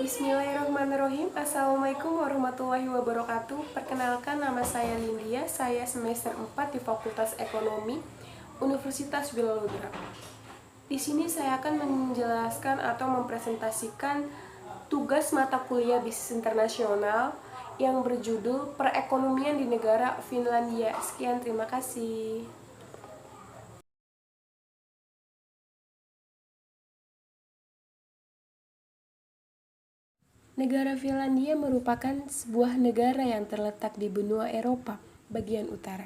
Bismillahirrahmanirrahim. Assalamualaikum warahmatullahi wabarakatuh. Perkenalkan, nama saya Lindia. Saya semester 4 di Fakultas Ekonomi Universitas Willodra. Di sini saya akan menjelaskan atau mempresentasikan tugas mata kuliah bisnis internasional yang berjudul Perekonomian di Negara Finlandia. Sekian, terima kasih. Negara Finlandia merupakan sebuah negara yang terletak di benua Eropa bagian utara.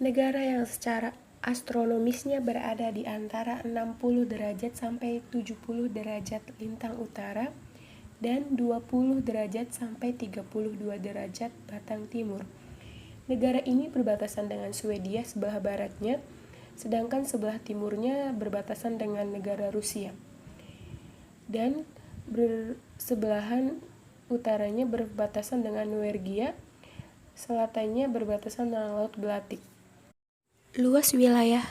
Negara yang secara astronomisnya berada di antara 60 derajat sampai 70 derajat lintang utara dan 20 derajat sampai 32 derajat batang timur. Negara ini berbatasan dengan Swedia sebelah baratnya, sedangkan sebelah timurnya berbatasan dengan negara Rusia. Dan sebelahan utaranya berbatasan dengan Norwegia, selatannya berbatasan dengan Laut Baltik. Luas wilayah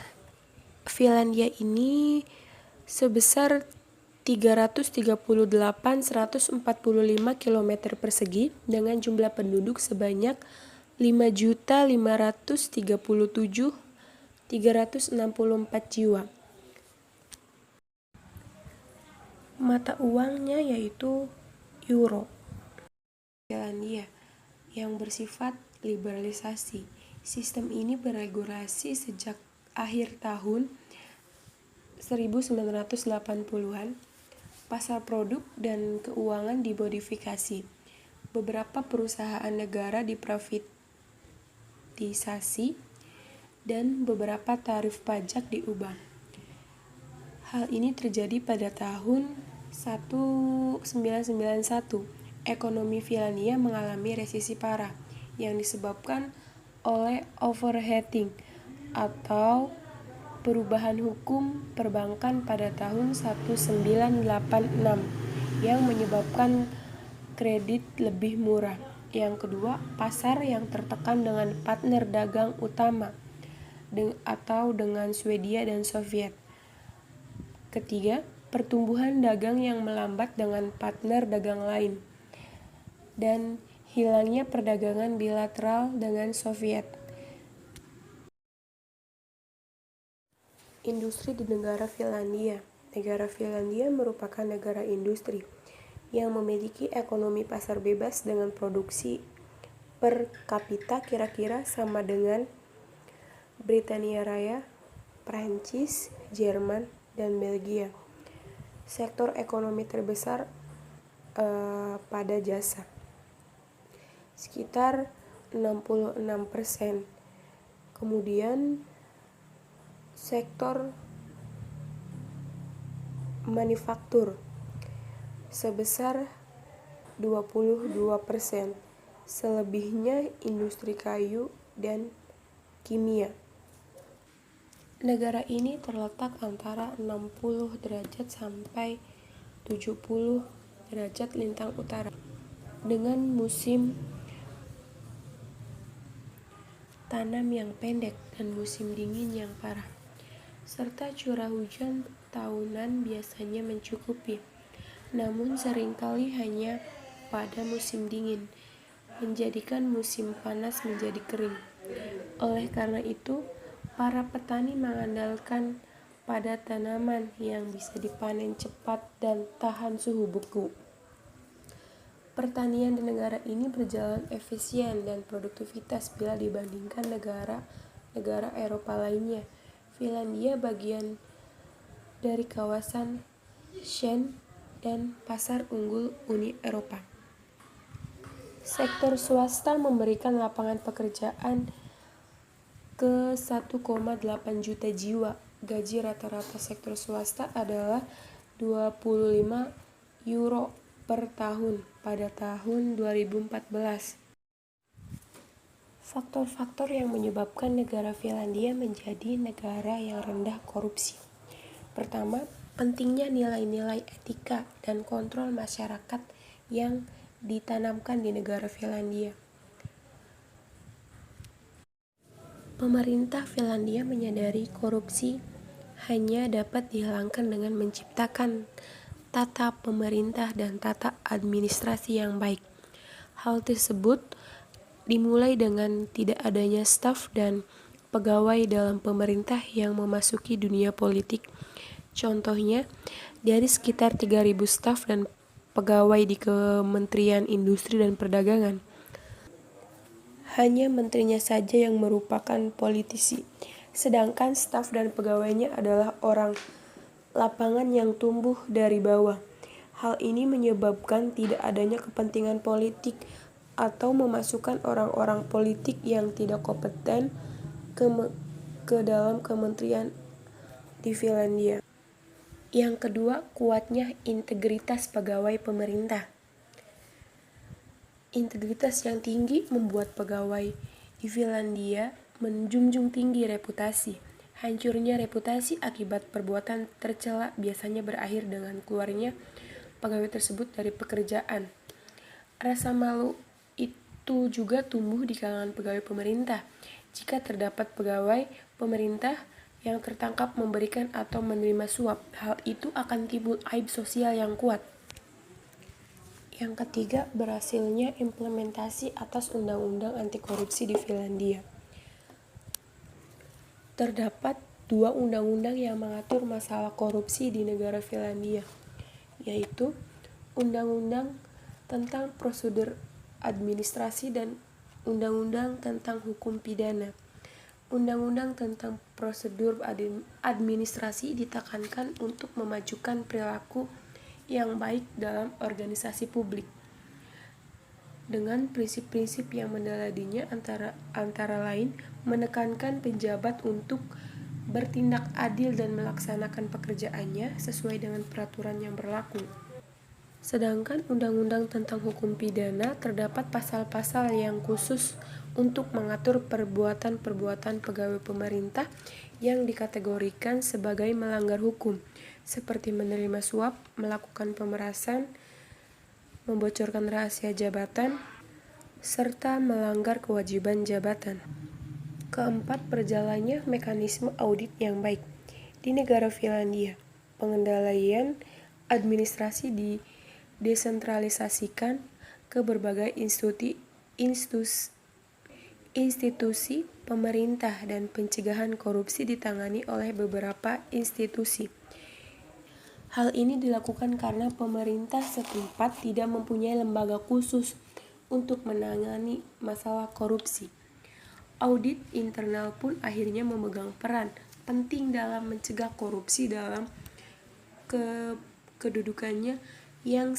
Finlandia ini sebesar 338.145 km persegi dengan jumlah penduduk sebanyak 5.537.364 jiwa. Mata uangnya yaitu euro. Finlandia yang bersifat liberalisasi. Sistem ini beregulasi sejak akhir tahun 1980-an. Pasar produk dan keuangan dimodifikasi. Beberapa perusahaan negara diprivatisasi dan beberapa tarif pajak diubah. Hal ini terjadi pada tahun 1991. Ekonomi Finlandia mengalami resesi parah yang disebabkan oleh overheating atau perubahan hukum perbankan pada tahun 1986 yang menyebabkan kredit lebih murah. Yang kedua, pasar yang tertekan dengan partner dagang utama atau dengan Swedia dan Soviet. Ketiga, pertumbuhan dagang yang melambat dengan partner dagang lain. Dan hilangnya perdagangan bilateral dengan Soviet. Industri di negara Finlandia. Negara Finlandia merupakan negara industri yang memiliki ekonomi pasar bebas dengan produksi per kapita kira-kira sama dengan Britania Raya, Prancis, Jerman, dan Belgia. Sektor ekonomi terbesar pada jasa, sekitar 66%. Kemudian sektor manufaktur sebesar 22%. Selebihnya industri kayu dan kimia. Negara ini terletak antara 60 derajat sampai 70 derajat lintang utara dengan musim tanam yang pendek dan musim dingin yang parah, serta curah hujan tahunan biasanya mencukupi, namun seringkali hanya pada musim dingin, menjadikan musim panas menjadi kering. Oleh karena itu, para petani mengandalkan pada tanaman yang bisa dipanen cepat dan tahan suhu beku. Pertanian di negara ini berjalan efisien dan produktivitas bila dibandingkan negara-negara Eropa lainnya. Finlandia bagian dari kawasan Schengen dan pasar unggul Uni Eropa. Sektor swasta memberikan lapangan pekerjaan ke 1,8 juta jiwa. Gaji rata-rata sektor swasta adalah 25 euro per tahun pada tahun 2014. Faktor-faktor yang menyebabkan negara Finlandia menjadi negara yang rendah korupsi. Pertama, pentingnya nilai-nilai etika dan kontrol masyarakat yang ditanamkan di negara Finlandia. Pemerintah Finlandia menyadari korupsi hanya dapat dihilangkan dengan menciptakan tata pemerintah dan tata administrasi yang baik. Hal tersebut dimulai dengan tidak adanya staf dan pegawai dalam pemerintah yang memasuki dunia politik. Contohnya, dari sekitar 3.000 staf dan pegawai di Kementerian Industri dan Perdagangan, hanya menterinya saja yang merupakan politisi, sedangkan staf dan pegawainya adalah orang lapangan yang tumbuh dari bawah. Hal ini menyebabkan tidak adanya kepentingan politik atau memasukkan orang-orang politik yang tidak kompeten ke dalam kementerian di Finlandia. Yang kedua, kuatnya integritas pegawai pemerintah. Integritas yang tinggi membuat pegawai di Finlandia menjunjung tinggi reputasi. Hancurnya reputasi akibat perbuatan tercela biasanya berakhir dengan keluarnya pegawai tersebut dari pekerjaan. Rasa malu itu juga tumbuh di kalangan pegawai pemerintah. Jika terdapat pegawai pemerintah yang tertangkap memberikan atau menerima suap, hal itu akan timbul aib sosial yang kuat. Yang ketiga, berhasilnya implementasi atas undang-undang anti korupsi di Finlandia. Terdapat 2 undang-undang yang mengatur masalah korupsi di negara Finlandia, yaitu Undang-Undang tentang Prosedur Administrasi dan Undang-Undang tentang Hukum Pidana. Undang-undang tentang prosedur administrasi ditekankan untuk memajukan perilaku yang baik dalam organisasi publik. Dengan prinsip-prinsip yang mendaladinya antara lain menekankan penjabat untuk bertindak adil dan melaksanakan pekerjaannya sesuai dengan peraturan yang berlaku. Sedangkan Undang-Undang tentang Hukum Pidana terdapat pasal-pasal yang khusus untuk mengatur perbuatan-perbuatan pegawai pemerintah yang dikategorikan sebagai melanggar hukum, seperti menerima suap, melakukan pemerasan, membocorkan rahasia jabatan, serta melanggar kewajiban jabatan. Keempat, berjalannya mekanisme audit yang baik. Di negara Finlandia, pengendalian administrasi didesentralisasikan ke berbagai institusi pemerintah dan pencegahan korupsi ditangani oleh beberapa institusi. Hal ini dilakukan karena pemerintah setempat tidak mempunyai lembaga khusus untuk menangani masalah korupsi. Audit internal pun akhirnya memegang peran penting dalam mencegah korupsi dalam kedudukannya yang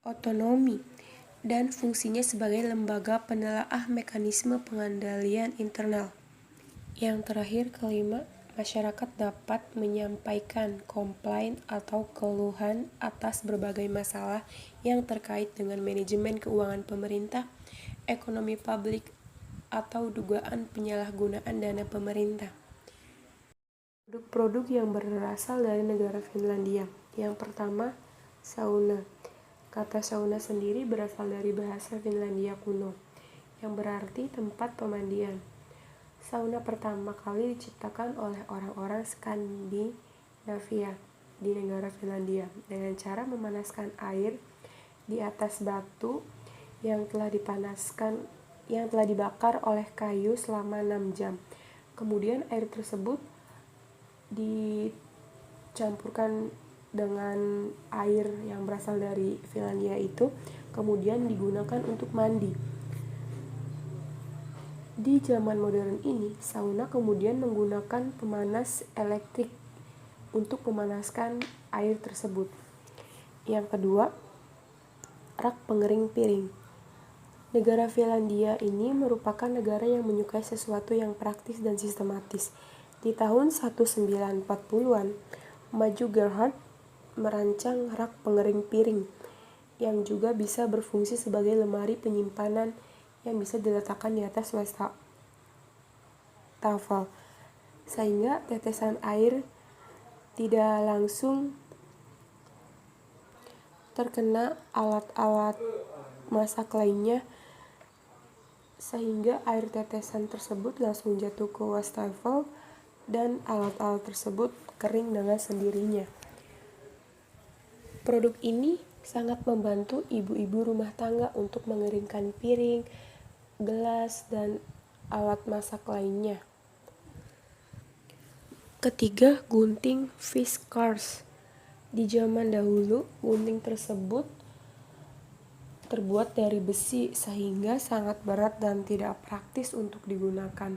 otonomi dan fungsinya sebagai lembaga penelaah mekanisme pengendalian internal. Yang terakhir, kelima, masyarakat dapat menyampaikan komplain atau keluhan atas berbagai masalah yang terkait dengan manajemen keuangan pemerintah, ekonomi publik, atau dugaan penyalahgunaan dana pemerintah. Produk-produk yang berasal dari negara Finlandia. Yang pertama, sauna. Kata sauna sendiri berasal dari bahasa Finlandia kuno, yang berarti tempat pemandian. Sauna pertama kali diciptakan oleh orang-orang Skandinavia di negara Finlandia dengan cara memanaskan air di atas batu yang telah dibakar oleh kayu selama 6 jam. Kemudian air tersebut dicampurkan dengan air yang berasal dari Finlandia itu, kemudian digunakan untuk mandi. Di zaman modern ini, sauna kemudian menggunakan pemanas elektrik untuk memanaskan air tersebut. Yang kedua, rak pengering piring. Negara Finlandia ini merupakan negara yang menyukai sesuatu yang praktis dan sistematis. Di tahun 1940-an, Maju Gerhard merancang rak pengering piring yang juga bisa berfungsi sebagai lemari penyimpanan yang bisa diletakkan di atas wastafel, sehingga tetesan air tidak langsung terkena alat-alat masak lainnya sehingga air tetesan tersebut langsung jatuh ke wastafel dan alat-alat tersebut kering dengan sendirinya. Produk ini sangat membantu ibu-ibu rumah tangga untuk mengeringkan piring, gelas, dan alat masak lainnya. Ketiga, gunting Fiskars. Di zaman dahulu, gunting tersebut terbuat dari besi sehingga sangat berat dan tidak praktis untuk digunakan.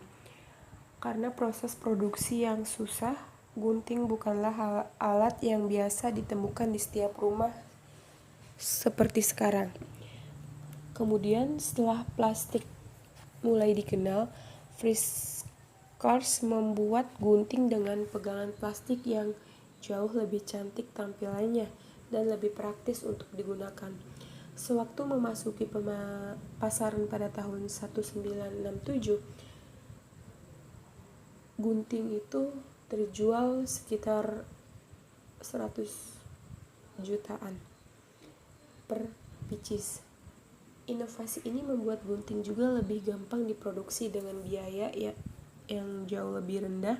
Karena proses produksi yang susah, gunting bukanlah alat yang biasa ditemukan di setiap rumah seperti sekarang. Kemudian setelah plastik mulai dikenal, Fiskars membuat gunting dengan pegangan plastik yang jauh lebih cantik tampilannya dan lebih praktis untuk digunakan. Sewaktu memasuki pasaran pada tahun 1967, gunting itu terjual sekitar 100 jutaan per pieces. Inovasi ini membuat gunting juga lebih gampang diproduksi dengan biaya yang jauh lebih rendah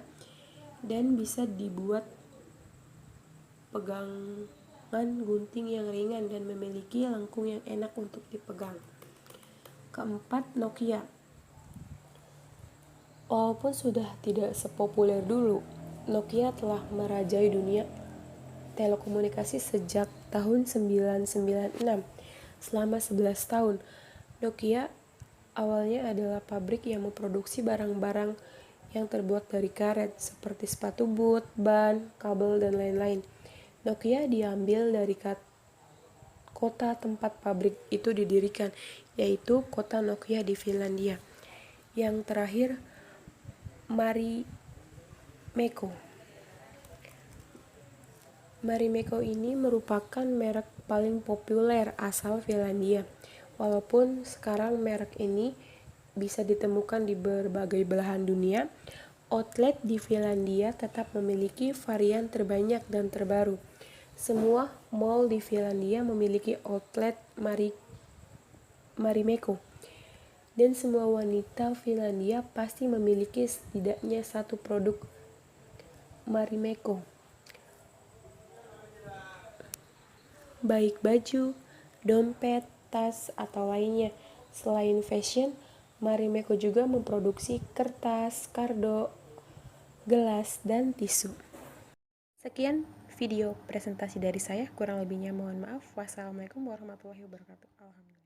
dan bisa dibuat pegangan gunting yang ringan dan memiliki lengkung yang enak untuk dipegang. Keempat, Nokia. Walaupun sudah tidak sepopuler dulu, Nokia telah merajai dunia telekomunikasi sejak tahun 1996. Selama 11 tahun, Nokia awalnya adalah pabrik yang memproduksi barang-barang yang terbuat dari karet seperti sepatu boot, ban, kabel, dan lain-lain. Nokia diambil dari kota tempat pabrik itu didirikan, yaitu kota Nokia di Finlandia. Yang terakhir, Marimekko. Marimekko ini merupakan merek paling populer asal Finlandia. Walaupun sekarang merek ini bisa ditemukan di berbagai belahan dunia, outlet di Finlandia tetap memiliki varian terbanyak dan terbaru. Semua mall di Finlandia memiliki outlet Marimekko. Dan semua wanita Finlandia pasti memiliki setidaknya satu produk Marimekko. Baik baju, dompet, tas, atau lainnya. Selain fashion, Marimekko juga memproduksi kertas, kardus, gelas, dan tisu. Sekian video presentasi dari saya, kurang lebihnya mohon maaf. Wassalamualaikum warahmatullahi wabarakatuh. Alhamdulillah.